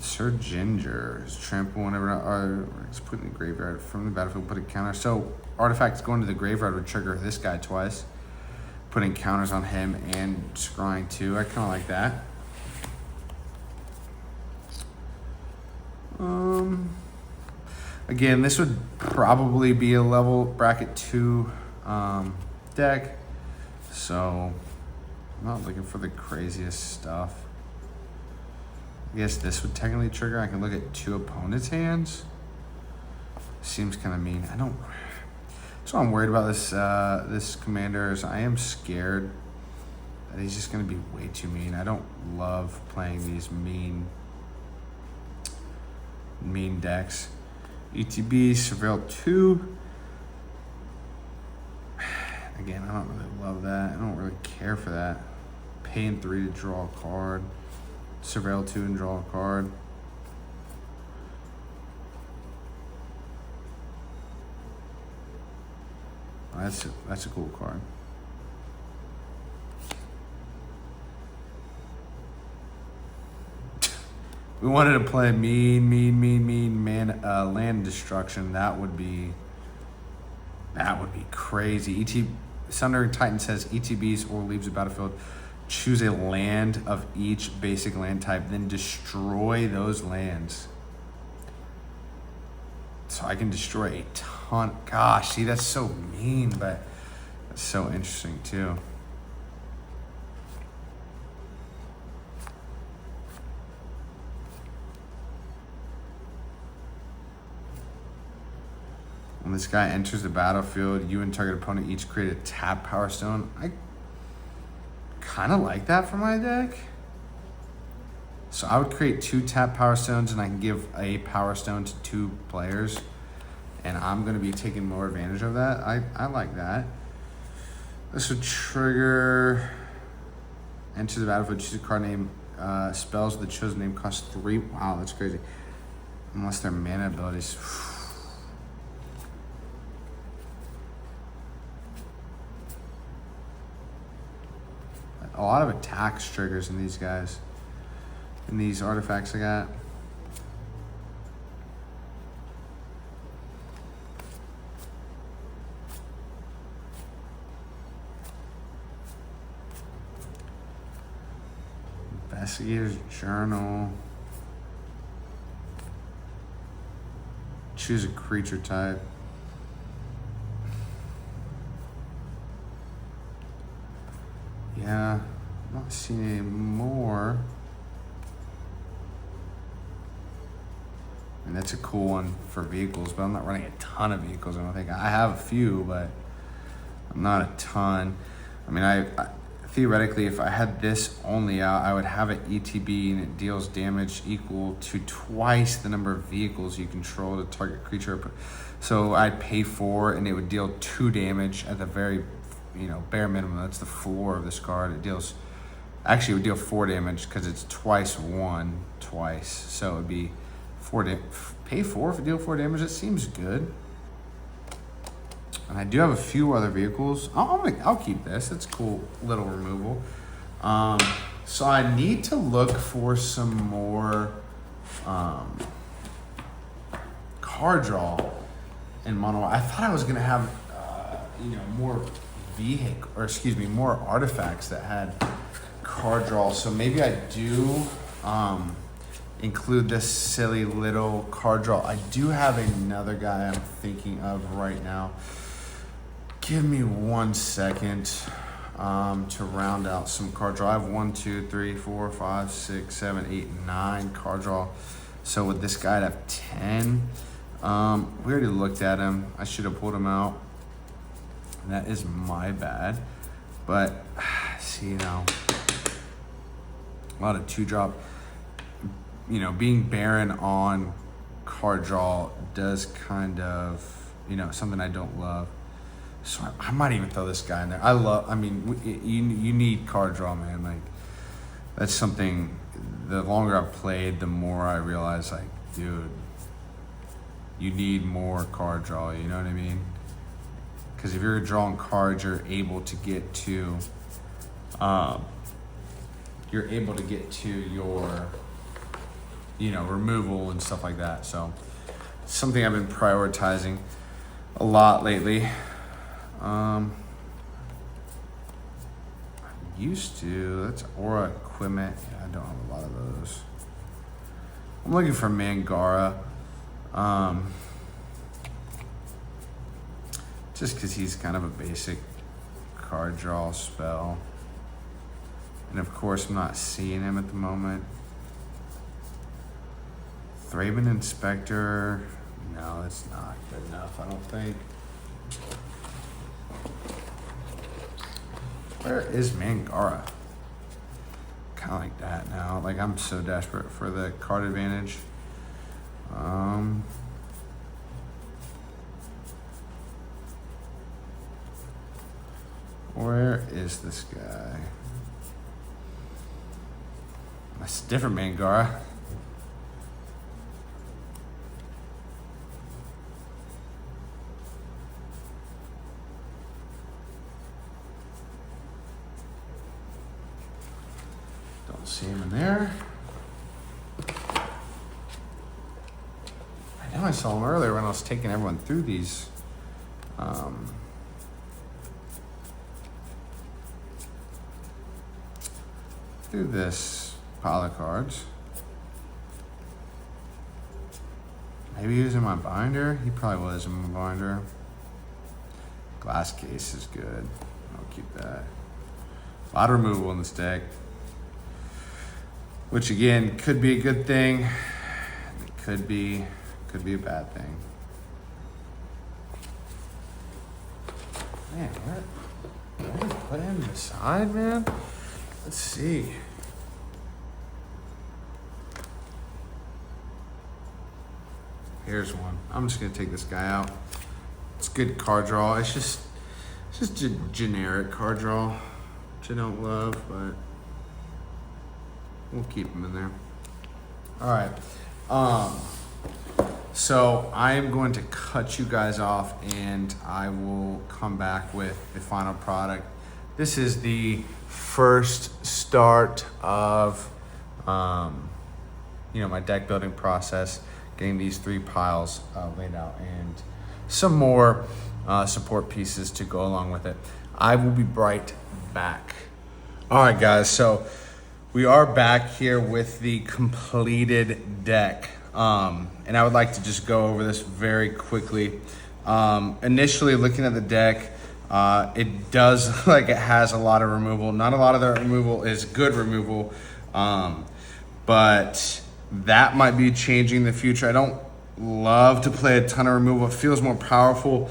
Sir Ginger is trample whenever it's put in the graveyard from the battlefield. Put a counter. So artifacts going to the graveyard would trigger this guy twice, putting counters on him and scrying too. I kind of like that. Again, this would probably be a level bracket 2 deck, so I'm not looking for the craziest stuff. I guess this would technically trigger. I can look at 2 opponents' hands. Seems kind of mean. So I'm worried about this this commander. Is I am scared that he's just going to be way too mean. I don't love playing these mean decks. ETB, Surveil 2. Again, I don't really love that. I don't really care for that. Paying 3 to draw a card. Surveil 2 and draw a card. That's a cool card. We wanted to play mean land destruction. That would be crazy. Sundering Titan says ETBs or leaves the battlefield. Choose a land of each basic land type, then destroy those lands. So I can destroy a ton. Gosh, see, that's so mean, but that's so interesting too. When this guy enters the battlefield, you and target opponent each create a tap Power Stone. I kind of like that for my deck. So I would create 2 tap Power Stones, and I can give a Power Stone to 2 players. And I'm going to be taking more advantage of that. I like that. This would trigger... Enter the battlefield, choose a card name. Spells with the chosen name cost 3. Wow, that's crazy. Unless they're mana abilities. A lot of attacks triggers in these guys. In these artifacts I got. Investigator's Journal. Choose a creature type. Yeah, I'm not seeing any more. And that's a cool one for vehicles, but I'm not running a ton of vehicles. I don't think I have a few, but I'm not a ton. I mean, I theoretically, if I had this only out, I would have an ETB and it deals damage equal to twice the number of vehicles you control to target creature. So I'd pay 4 and it would deal 2 damage at the very, bare minimum. That's the floor of this card. It deals, actually it would deal 4 damage because it's twice 1, twice. So it would be 4 pay 4 if it deal 4 damage. It seems good. And I do have a few other vehicles. I'll keep this. It's a cool little removal. So I need to look for some more card draw in mono. I thought I was gonna have more more artifacts that had card draw. So maybe I do include this silly little card draw. I do have another guy I'm thinking of right now. Give me 1 second to round out some card draw. I have 1, 2, 3, 4, 5, 6, 7, 8, 9 card draw. So with this guy, I'd have 10. We already looked at him. I should have pulled him out. That is my bad. But see now, a lot of 2-drop. Being barren on card draw does kind of, something I don't love. So I might even throw this guy in there. You need card draw, man. Like, that's something, the longer I've played, the more I realize, like, dude, you need more card draw, you know what I mean? Because if you're drawing cards, you're able to get to your, removal and stuff like that. So it's something I've been prioritizing a lot lately. I used to. That's Aura Equipment. Yeah, I don't have a lot of those. I'm looking for Mangara. Just because he's kind of a basic card draw spell. And of course, I'm not seeing him at the moment. Thraben Inspector. No, that's not good enough, I don't think. Where is Mangara? Kind of like that now. Like, I'm so desperate for the card advantage. Where is this guy? That's a different Mangara. Don't see him in there. I know I saw him earlier when I was taking everyone through these. Through this pile of cards. Maybe he was in my binder. He probably was in my binder. Glass case is good. I'll keep that. A lot of removal in this deck. Which again, could be a good thing. It could be a bad thing. Man, what? Did I just put him aside, man? Let's see. Here's one. I'm just gonna take this guy out. It's good card draw. It's just a generic card draw, which I don't love, but we'll keep him in there. All right. So I am going to cut you guys off, and I will come back with the final product. This is the first start of, my deck building process, getting these 3 piles laid out, and some more support pieces to go along with it. I will be right back. All right, guys. So we are back here with the completed deck. And I would like to just go over this very quickly. Initially looking at the deck, it does look like it has a lot of removal. Not a lot of the removal is good removal, but that might be changing in the future. I don't love to play a ton of removal. It feels more powerful,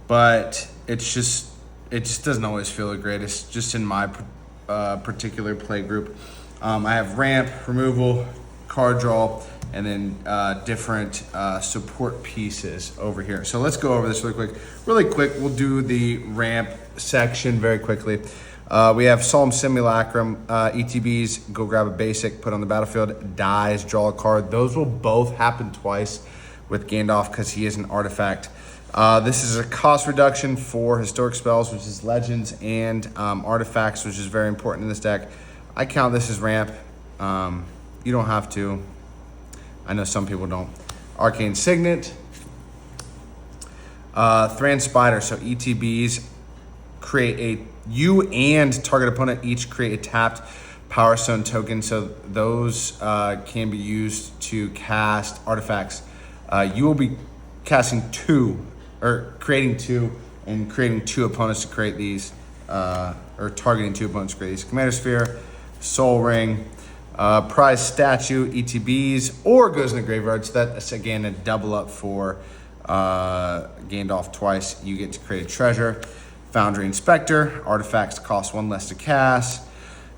but it just doesn't always feel the greatest, just in my particular play group. I have ramp, removal, card draw, and then different support pieces over here. So let's go over this really quick. We'll do the ramp section very quickly. We have Solemn Simulacrum, ETBs, go grab a basic, put on the battlefield, dies, draw a card. Those will both happen twice with Gandalf because he is an artifact. This is a cost reduction for historic spells, which is legends, and artifacts, which is very important in this deck. I count this as ramp. You don't have to. I know some people don't. Arcane Signet. Thran Spider. So ETBs create you and target opponent each create a tapped Power Stone token. So those can be used to cast artifacts. You will be casting 2 or creating 2 and creating 2 opponents to create these, or targeting 2 opponents to create these. Commander Sphere, Soul Ring, prize statue, ETBs, or goes in the graveyard. So that's again a double up for Gandalf twice. You get to create a treasure. Foundry Inspector, artifacts cost 1 less to cast.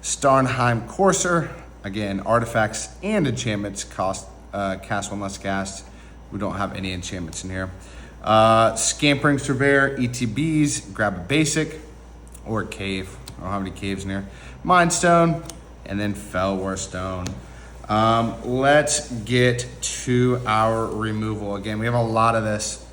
Starnheim Courser, again, artifacts and enchantments cast 1 less to cast. We don't have any enchantments in here. Scampering Surveyor, ETBs, grab a basic or a cave. I don't have any caves in here. Mind Stone, and then Fellwar Stone. Let's get to our removal. Again, we have a lot of this.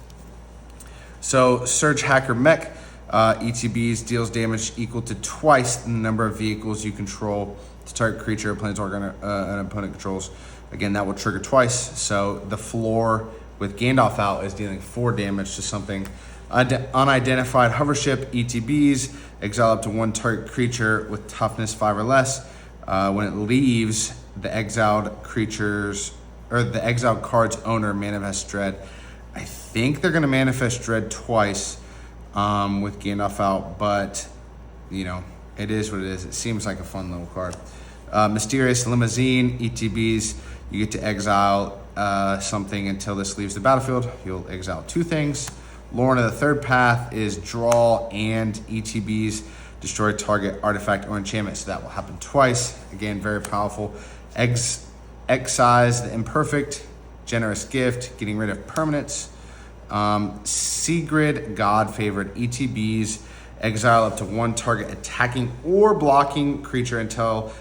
So Surge Hacker Mech, ETBs deals damage equal to twice the number of vehicles you control to target creature or planeswalker an opponent controls. Again, that will trigger twice. So the floor with Gandalf out is dealing 4 damage to something. Unidentified Hovership, ETBs, exile up to 1 target creature with toughness 5 or less. When it leaves, the exiled creatures or the exiled card's owner manifests dread. I think they're going to manifest dread twice with Gandalf out, but it is what it is. It seems like a fun little card. Mysterious Limousine, ETBs, you get to exile something until this leaves the battlefield. You'll exile 2 things. Lorna, the Third Path, is draw and ETBs destroy target artifact or enchantment. So that will happen twice. Again, very powerful. Excise the Imperfect, Generous Gift, getting rid of permanents. Sigrid, God Favored, ETBs, exile up to 1 target attacking or blocking creature until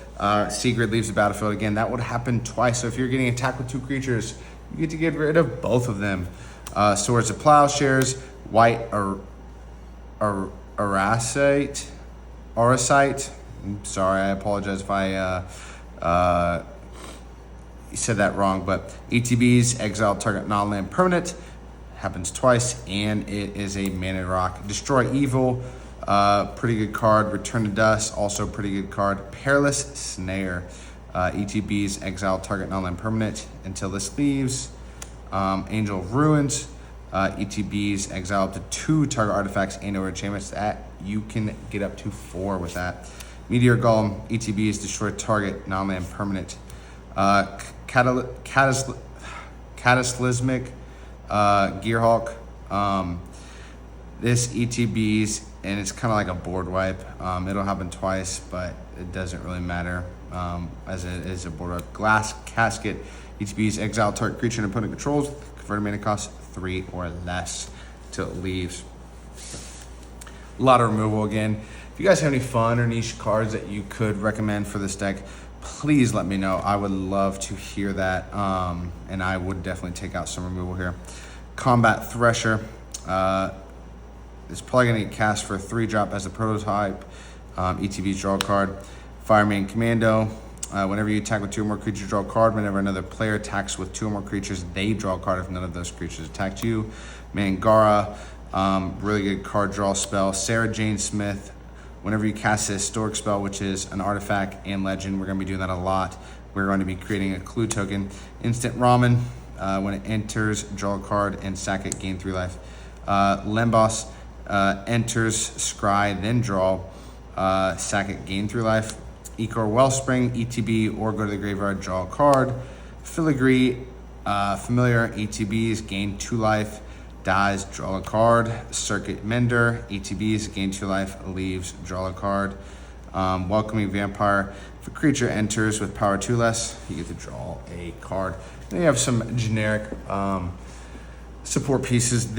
Sigrid leaves the battlefield. Again, that would happen twice. So if you're getting attacked with 2 creatures, you get to get rid of both of them. Swords of Plowshares, White Arasite. I'm sorry, I apologize if I said that wrong, but ETBs, exile target non-land permanent, happens twice, and it is a mana rock. Destroy Evil, pretty good card. Return to Dust, also pretty good card. Perilous Snare, ETBs, exile target non-land permanent until this leaves. Angel of Ruins, ETBs, exile up to 2 target artifacts and or enchantments. That you can get up to 4 with that. Meteor Golem, ETBs, destroy target non-land permanent. Cataclysmic Gearhawk, This ETBs, and it's kind of like a board wipe. It'll happen twice, but it doesn't really matter as it is a board wipe. Glass Casket, ETBs, exile target creature and opponent controls, converted mana cost 3 or less till it leaves. A lot of removal again. If you guys have any fun or niche cards that you could recommend for this deck, please let me know. I would love to hear that, and I would definitely take out some removal here. Combat Thresher. It's probably going to get cast for a 3-drop as a prototype. ETBs, draw a card. Fireman Commando. Whenever you attack with 2 or more creatures, draw a card. Whenever another player attacks with 2 or more creatures, they draw a card if none of those creatures attacked you. Mangara. Really good card draw spell. Sarah Jane Smith. Whenever you cast a historic spell, which is an artifact and legend, we're going to be doing that a lot. We're going to be creating a clue token. Instant Ramen. When it enters, draw a card and sack it, gain 3 life. Lembos. Enters, scry, then draw, sack it, gain 3 life. Ecor Wellspring, ETB, or go to the graveyard, draw a card. Filigree, familiar, ETBs, gain 2 life. Dies, draw a card. Circuit Mender, ETBs, gain 2 life, leaves, draw a card. Welcoming Vampire, if a creature enters with power 2 less, you get to draw a card. Then you have some generic support pieces.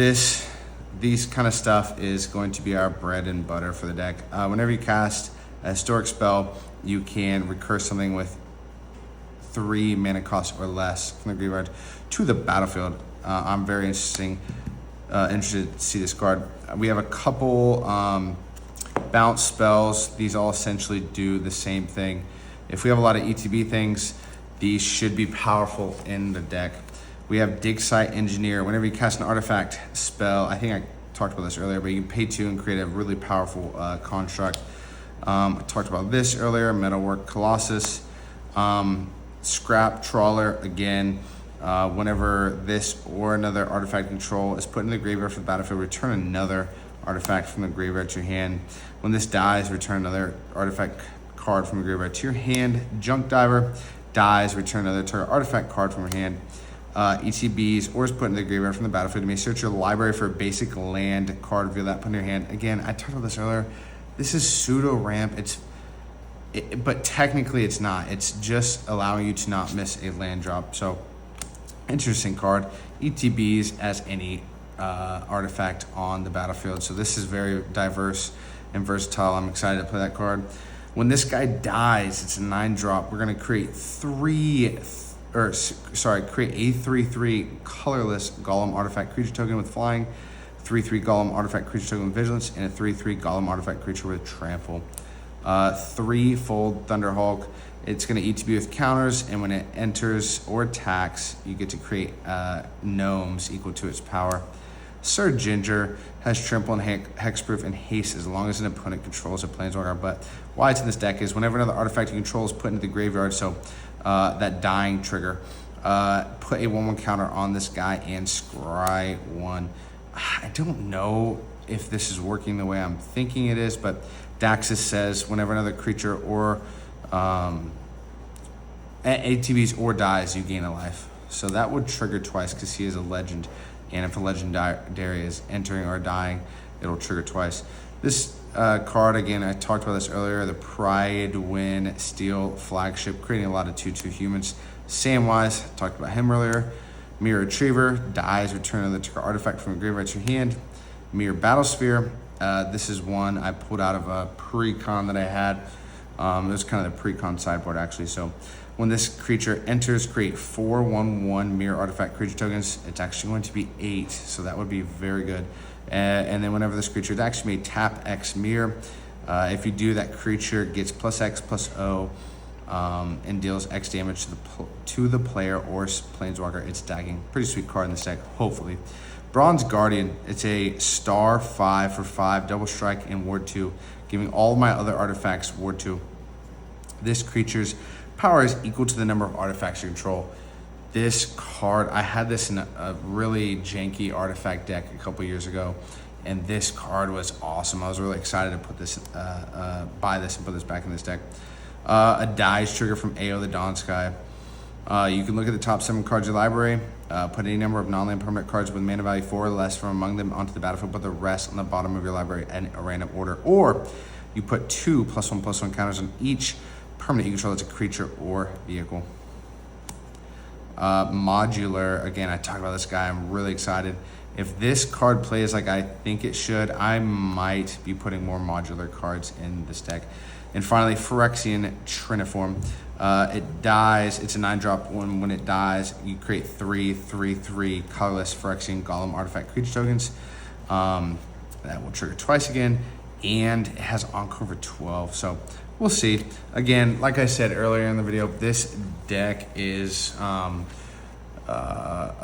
These kind of stuff is going to be our bread and butter for the deck. Whenever you cast a historic spell, you can recurse something with 3 mana cost or less from the graveyard to the battlefield. I'm very interested to see this card. We have a couple bounce spells. These all essentially do the same thing. If we have a lot of ETB things, these should be powerful in the deck. We have Dig Site Engineer. Whenever you cast an artifact spell, I think I talked about this earlier, but you can pay 2 and create a really powerful construct. I talked about this earlier, Metalwork Colossus. Scrap Trawler, again, whenever this or another artifact control is put in the graveyard for the battlefield, return another artifact from the graveyard to your hand. When this dies, return another artifact card from the graveyard to your hand. Junk Diver dies, return another target artifact card from your hand. ETBs, or is put in the graveyard from the battlefield. You may search your library for a basic land card, reveal that, put in your hand. Again, I talked about this earlier. This is pseudo ramp. But technically it's not. It's just allowing you to not miss a land drop. So, interesting card. ETBs as any artifact on the battlefield. So this is very diverse and versatile. I'm excited to play that card. When this guy dies, it's a 9-drop. We're gonna create create a 3/3 colorless Golem artifact creature token with flying, 3/3 Golem artifact creature token with vigilance, and a 3/3 Golem artifact creature with trample. 3-fold Thunderhawk. It's going to ETB with counters, and when it enters or attacks, you get to create gnomes equal to its power. Sir Ginger has trample and hexproof and haste as long as an opponent controls a planeswalker. But why it's in this deck is whenever another artifact you control is put into the graveyard, so that dying trigger, put a 1/1 counter on this guy and scry 1. I don't know if this is working the way I'm thinking it is, but Daxis says whenever another creature or ATBs or dies, you gain a life. So that would trigger twice because he is a legend. And if a legendary is entering or dying, it'll trigger twice. This card, again, I talked about this earlier, the Pride Win Steel Flagship, creating a lot of 2/2 humans. Samwise, talked about him earlier. Mirror Retriever, dies, return another artifact from the graveyard to your hand. Mirror Battlesphere, this is one I pulled out of a pre-con that I had. It was kind of the pre-con sideboard, actually. So when this creature enters, create 4/1/1 mirror artifact creature tokens. It's actually going to be 8, so that would be very good. And then whenever this creature attacks, you may tap X mirror. If you do, that creature gets +X/+O and deals X damage to the player or planeswalker it's tagging. Pretty sweet card in this deck, hopefully. Bronze Guardian, it's a star 5 for 5, double strike and ward 2, giving all my other artifacts ward 2. This creature's power is equal to the number of artifacts you control. This card, I had this in a really janky artifact deck a couple years ago, and this card was awesome. I was really excited to put this, buy this and put this back in this deck. A dies trigger from AO the Dawn Sky. You can look at the top 7 cards of your library, put any number of non-land permanent cards with mana value 4 or less from among them onto the battlefield, put the rest on the bottom of your library in a random order. Or you put 2 +1/+1 counters on each permanent you control that's a creature or vehicle. Modular, again, I talked about this guy. I'm really excited. If this card plays like I think it should, I might be putting more modular cards in this deck. And finally, Phyrexian Triniform. It dies. It's a 9-drop. When it dies, you create 3/3/3 colorless Phyrexian Golem artifact creature tokens. That will trigger twice again, and it has Encore for 12. So we'll see. Again, like I said earlier in the video, this deck is a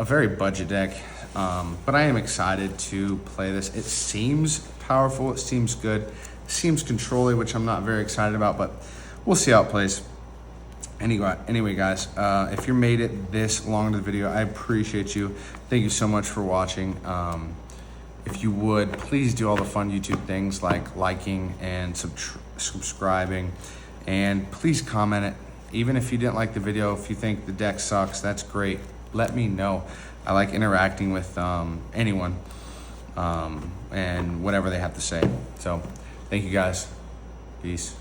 very budget deck, but I am excited to play this. It seems powerful. It seems good. It seems controlling, which I'm not very excited about, but we'll see how it plays. Anyway, guys, if you made it this long into the video, I appreciate you. Thank you so much for watching. If you would, please do all the fun YouTube things like liking and subscribing, and please comment it. Even if you didn't like the video, if you think the deck sucks, that's great. Let me know. I like interacting with anyone and whatever they have to say. So thank you guys. Peace.